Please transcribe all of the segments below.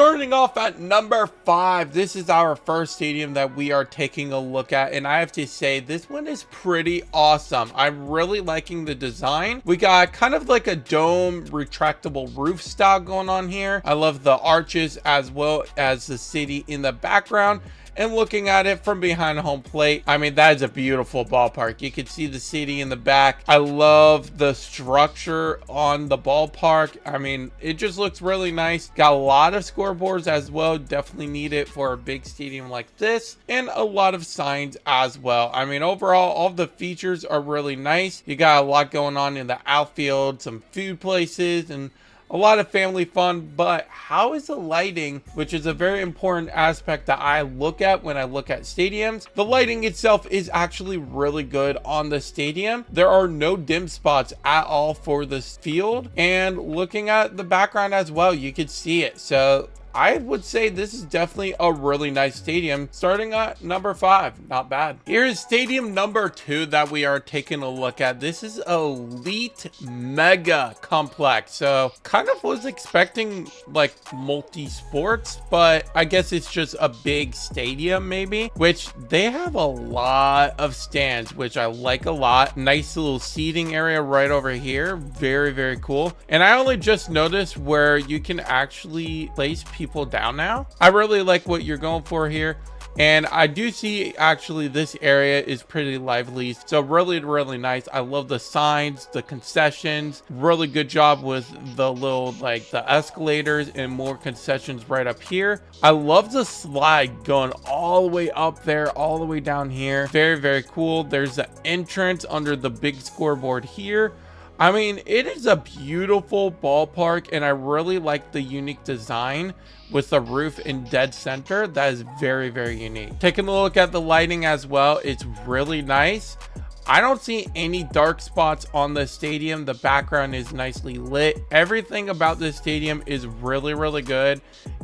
Starting off at number 5, this is our first stadium that we are taking a look at, and I have to say this one is pretty awesome. I'm really liking the design. We got kind of like a dome retractable roof style going on here. I love the arches as well as the city in the background. And looking at it from behind home plate, I mean, that is a beautiful ballpark. You can see the city in the back. I love the structure on the ballpark. I mean, it just looks really nice. Got a lot of scoreboards as well. Definitely need it for a big stadium like this. And a lot of signs as well. I mean, overall, all the features are really nice. You got a lot going on in the outfield, some food places, and a lot of family fun. But how is the lighting, which is a very important aspect that I look at when I look at stadiums? The lighting itself is actually really good on the stadium. There are no dim spots at all for this field, and looking at the background as well, you can see it. So I would say this is definitely a really nice stadium. Starting at number 5, not bad. Here's stadium number 2 that we are taking a look at. This is Elite Mega Complex. So kind of was expecting like multi-sports, but I guess it's just a big stadium maybe, which they have a lot of stands, which I like a lot. Nice little seating area right over here. Very, very cool. And I only just noticed where you can actually place people down now. I really like what you're going for here, and I do see actually this area is pretty lively, so really nice. I love the signs, the concessions. Really good job with the little like the escalators and more concessions right up here. I love the slide going all the way up there, all the way down here. Very cool. There's the entrance under the big scoreboard here. I mean, it is a beautiful ballpark, and I really like the unique design with the roof in dead center. That is very unique. Taking a look at the lighting as well, it's really nice. I don't see any dark spots on the stadium. The background is nicely lit. Everything about this stadium is really good,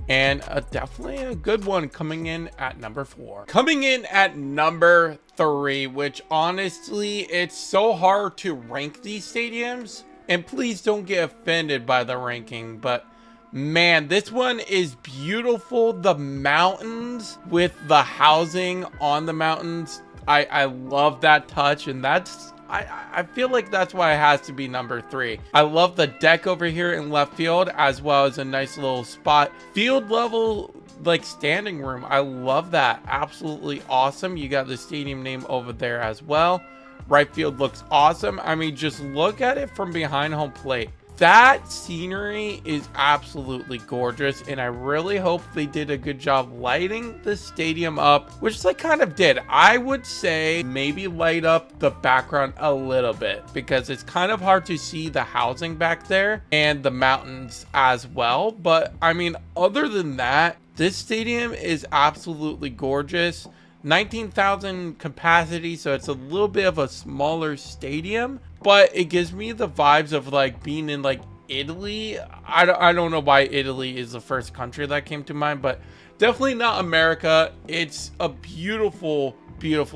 and definitely a good one coming in at number 4. Coming in at number 3, which honestly, it's so hard to rank these stadiums, and please don't get offended by the ranking, but man, this one is beautiful. The mountains with the housing on the mountains, I love that touch, and that's I feel like that's why it has to be number 3. I love the deck over here in left field, as well as a nice little spot field level like standing room. I love that. Absolutely awesome. You got the stadium name over there as well. Right field looks awesome. I mean, just look at it from behind home plate. That scenery is absolutely gorgeous, and I really hope they did a good job lighting the stadium up, which they kind of did. I would say maybe light up the background a little bit, because it's kind of hard to see the housing back there and the mountains as well. But I mean, other than that, this stadium is absolutely gorgeous. 19,000 capacity, so it's a little bit of a smaller stadium, but it gives me the vibes of like being in like Italy. I don't know why Italy is the first country that came to mind, but definitely not America. It's a beautiful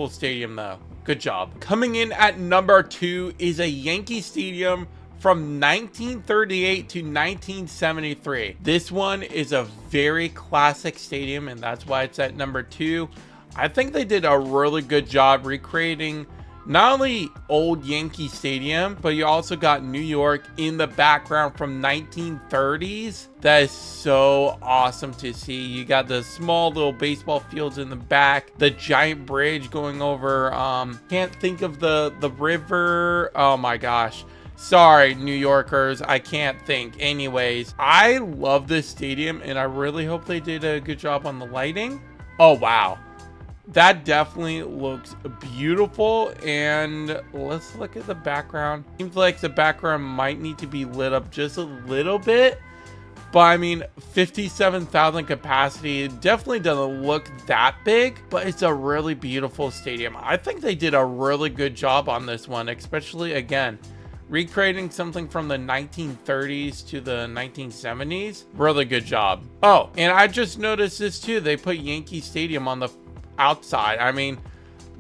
stadium though. Good job. Coming in at number 2 is a Yankee stadium from 1938 to 1973. This one is a very classic stadium, and that's why it's at number 2. I think they did a really good job recreating not only old Yankee Stadium, but you also got New York in the background from 1930s. That is so awesome to see. You got the small little baseball fields in the back, the giant bridge going over, can't think of the river. Oh my gosh. Sorry, New Yorkers, I can't think. Anyways, I love this stadium, and I really hope they did a good job on the lighting. Oh, wow. That definitely looks beautiful, and let's look at the background. Seems like the background might need to be lit up just a little bit, but I mean, 57,000 capacity, it definitely doesn't look that big, but it's a really beautiful stadium. I think they did a really good job on this one, especially, again, recreating something from the 1930s to the 1970s. Really good job. Oh, and I just noticed this too. They put Yankee Stadium on the outside. I mean,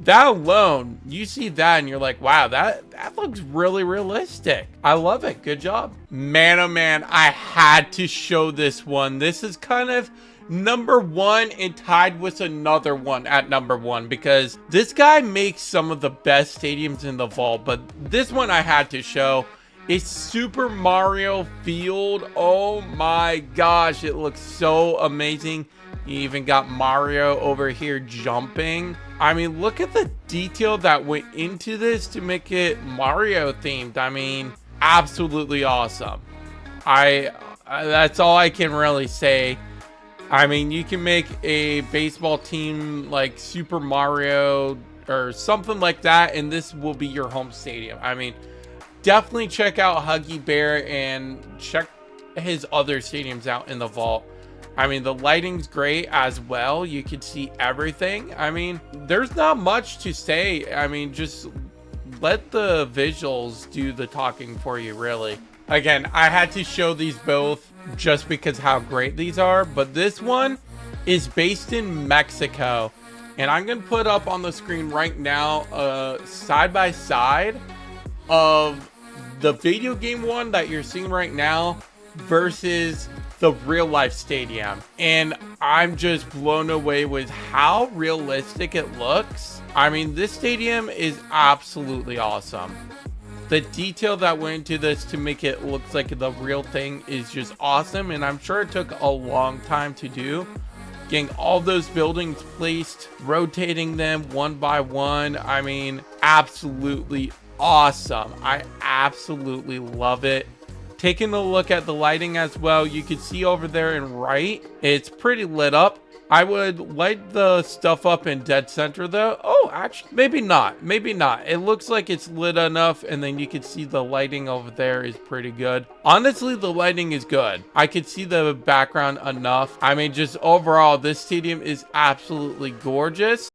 that alone, you see that and you're like, wow, that looks really realistic. I love it. Good job. Man, oh man, I had to show this one. This is kind of number one and tied with another one at number one, because this guy makes some of the best stadiums in the vault, but this one I had to show. It's Super Mario Field. Oh my gosh, it looks so amazing. You even got Mario over here jumping. I mean, look at the detail that went into this to make it Mario themed. I mean, absolutely awesome. That's all I can really say. I mean, you can make a baseball team like Super Mario or something like that, and this will be your home stadium. I mean, definitely check out Huggy Bear and check his other stadiums out in the vault. I mean, the lighting's great as well. You can see everything. I mean, there's not much to say. I mean, just let the visuals do the talking for you, really. Again, I had to show these both just because how great these are, but this one is based in Mexico, and I'm gonna put up on the screen right now side by side of the video game one that you're seeing right now versus the real life stadium, and I'm just blown away with how realistic it looks. I mean, this stadium is absolutely awesome. The detail that went into this to make it look like the real thing is just awesome, and I'm sure it took a long time to do. Getting all those buildings placed, rotating them one by one. I mean, absolutely awesome. I absolutely love it. Taking a look at the lighting as well, you can see over there in right, it's pretty lit up. I would light the stuff up in dead center though. Oh, actually, maybe not. It looks like it's lit enough, and then you can see the lighting over there is pretty good. Honestly, the lighting is good. I could see the background enough. I mean, just overall, this stadium is absolutely gorgeous.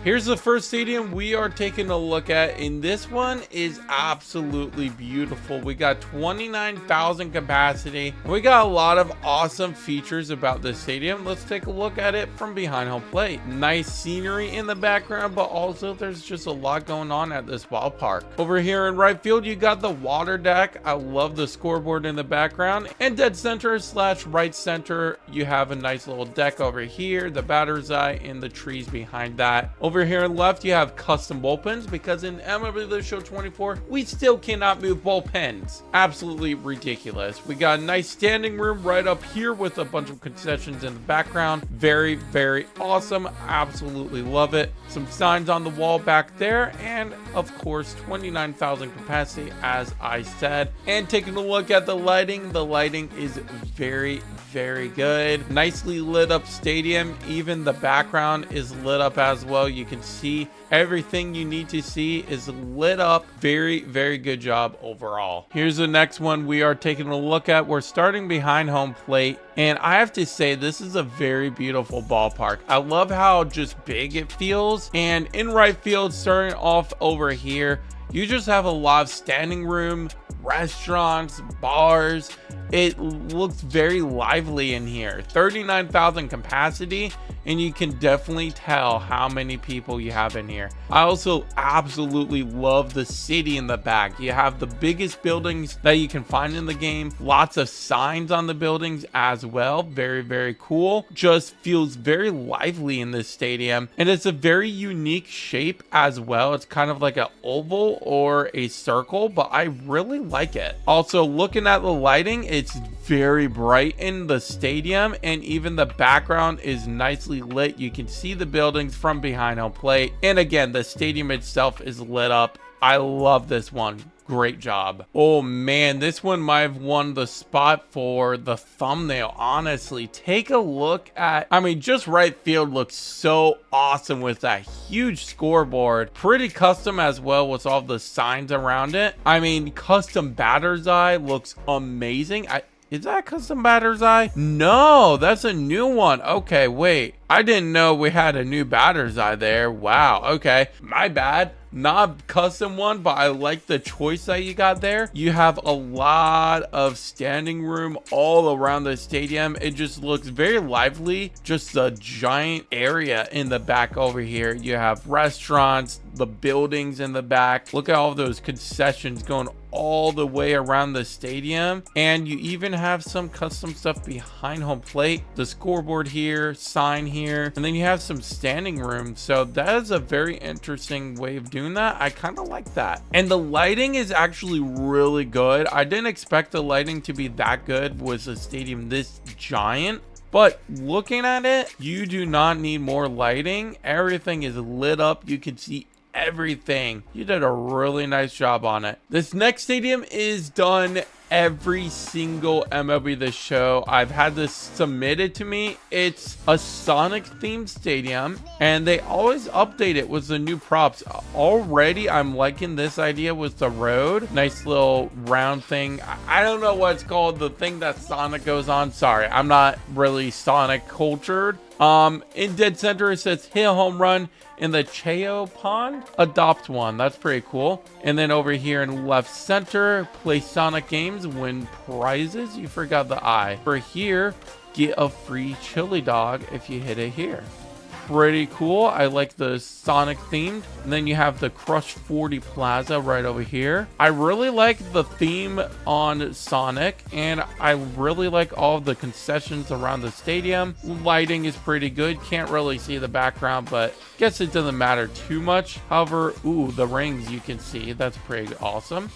Here's the first stadium we are taking a look at, and this one is absolutely beautiful. We got 29,000 capacity. We got a lot of awesome features about this stadium. Let's take a look at it from behind home plate. Nice scenery in the background, but also there's just a lot going on at this ballpark. Over here in right field, you got the water deck. I love the scoreboard in the background, and dead center slash right center, you have a nice little deck over here, the batter's eye, and the trees behind that. Over here on left, you have custom bullpens, because in MLB The Show 24, we still cannot move bullpens. Absolutely ridiculous. We got a nice standing room right up here with a bunch of concessions in the background. Very, very awesome. Absolutely love it. Some signs on the wall back there, and of course, 29,000 capacity, as I said. And taking a look at the lighting is very, very good. Nicely lit up stadium. Even the background is lit up as well. You can see everything you need to see is lit up. Very, very good job overall. Here's the next one we are taking a look at. We're starting behind home plate, and I have to say, this is a very beautiful ballpark. I love how just big it feels. And in right field, starting off over here, you just have a lot of standing room, restaurants, bars. It looks very lively in here. 39,000 capacity, and you can definitely tell how many people you have in here. I also absolutely love the city in the back. You have the biggest buildings that you can find in the game. Lots of signs on the buildings as well. Very, very cool. Just feels very lively in this stadium, and it's a very unique shape as well. It's kind of like an oval or a circle, but I really like it. Also, looking at the lighting, it's very bright in the stadium, and even the background is nicely lit. You can see the buildings from behind home plate, and again, the stadium itself is lit up. I love this one. Great job. Oh man, this one might have won the spot for the thumbnail. Honestly, take a look at, I mean, just right field looks so awesome with that huge scoreboard. Pretty custom as well with all the signs around it. I mean, custom batter's eye looks amazing. Is that a custom batter's eye? No, that's a new one. Okay, wait. I didn't know we had a new batter's eye there. Wow, okay. My bad. Not a custom one, but I like the choice that you got there. You have a lot of standing room all around the stadium. It just looks very lively. Just a giant area in the back over here. You have restaurants, the buildings in the back. Look at all those concessions going all the way around the stadium, and you even have some custom stuff behind home plate, the scoreboard here, sign here, and then you have some standing room. So that is a very interesting way of doing that. I kind of like that, and the lighting is actually really good. I didn't expect the lighting to be that good with a stadium this giant. But looking at it, you do not need more lighting. Everything is lit up. You can see everything. You did a really nice job on it. This next stadium is done every single MLB The Show. I've had this submitted to me. It's a Sonic themed stadium, and they always update it with the new props. Already I'm liking this idea with the road. Nice little round thing. I don't know what it's called, the thing that Sonic goes on. Sorry, I'm not really Sonic cultured. In dead center it says hit a home run in the Cheo pond, adopt one. That's pretty cool. And then over here in left center, play Sonic games, win prizes. You forgot the I. For here, get a free chili dog if you hit it here. Pretty cool. I like the Sonic themed. And then you have the Crush 40 Plaza right over here. I really like the theme on Sonic, and I really like all of the concessions around the stadium. Lighting is pretty good. Can't really see the background, but guess it doesn't matter too much. However, ooh, the rings you can see. That's pretty awesome.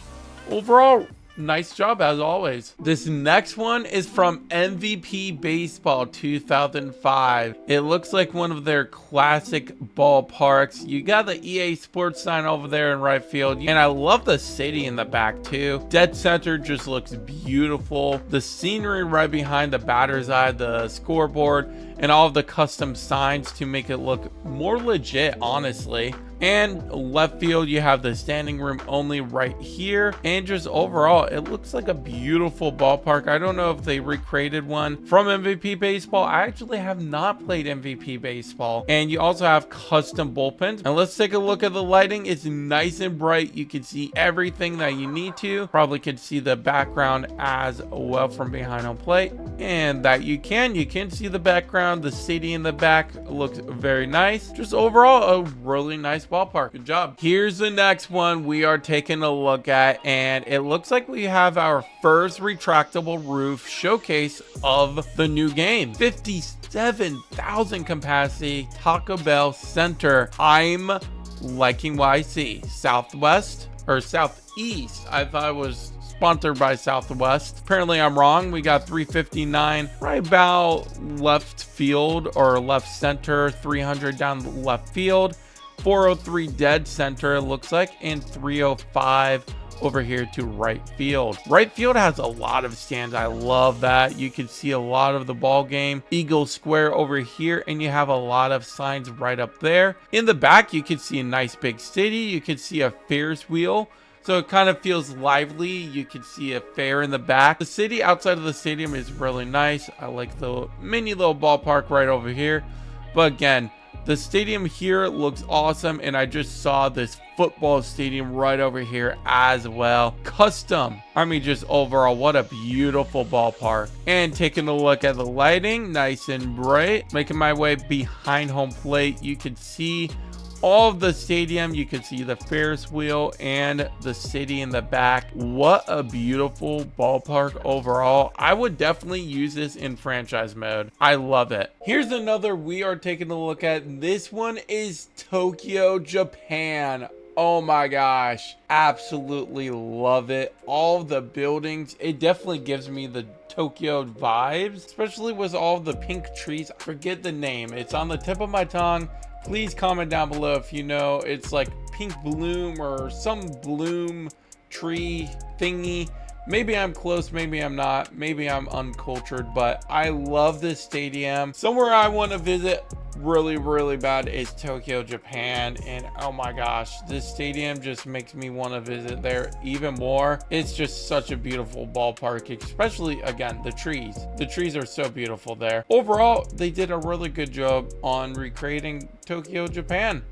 Overall, nice job as always. This next one is from MVP Baseball 2005. It looks like one of their classic ballparks. You got the EA Sports sign over there in right field, and I love the city in the back too. Dead center just looks beautiful. The scenery right behind the batter's eye, the scoreboard, and all of the custom signs to make it look more legit, honestly. And left field, you have the standing room only right here. And just overall, it looks like a beautiful ballpark. I don't know if they recreated one from MVP Baseball. I actually have not played MVP Baseball. And you also have custom bullpens. And let's take a look at the lighting. It's nice and bright. You can see everything that you need to. Probably could see the background as well from behind home plate. And that you can see the background. The city in the back looks very nice. Just overall, a really nice ballpark. Good job. Here's the next one we are taking a look at, and it looks like we have our first retractable roof showcase of the new game. 57,000 capacity, Taco Bell Center. I'm liking what I see. Southwest or Southeast. I thought it was sponsored by Southwest. Apparently I'm wrong. We got 359 right about left field or left center, 300 down the left field, 403 dead center it looks like, and 305 over here to right field. Right field has a lot of stands. I love that. You can see a lot of the ball game. Eagle Square over here, and you have a lot of signs right up there. In the back, you can see a nice big city. You can see a Ferris wheel. So it kind of feels lively. You can see a fair in the back. The city outside of the stadium is really nice. I like the mini little ballpark right over here. But again, the stadium here looks awesome, and I just saw this football stadium right over here as well. Custom. I mean, just overall, what a beautiful ballpark. And taking a look at the lighting, nice and bright. Making my way behind home plate, you can see all of the stadium. You can see the Ferris wheel and the city in the back. What a beautiful ballpark overall. I would definitely use this in franchise mode. I love it. Here's another we are taking a look at. This one is Tokyo, Japan. Oh my gosh, absolutely love it. All the buildings, it definitely gives me the Tokyo vibes, especially with all the pink trees. I forget the name. It's on the tip of my tongue. Please comment down below if you know. It's like pink bloom or some bloom tree thingy. Maybe I'm close, maybe I'm not, maybe I'm uncultured, but I love this stadium. Somewhere I want to visit really, really bad is Tokyo, Japan. And oh my gosh, this stadium just makes me want to visit there even more. It's just such a beautiful ballpark, especially, again, the trees. The trees are so beautiful there. Overall, they did a really good job on recreating Tokyo, Japan.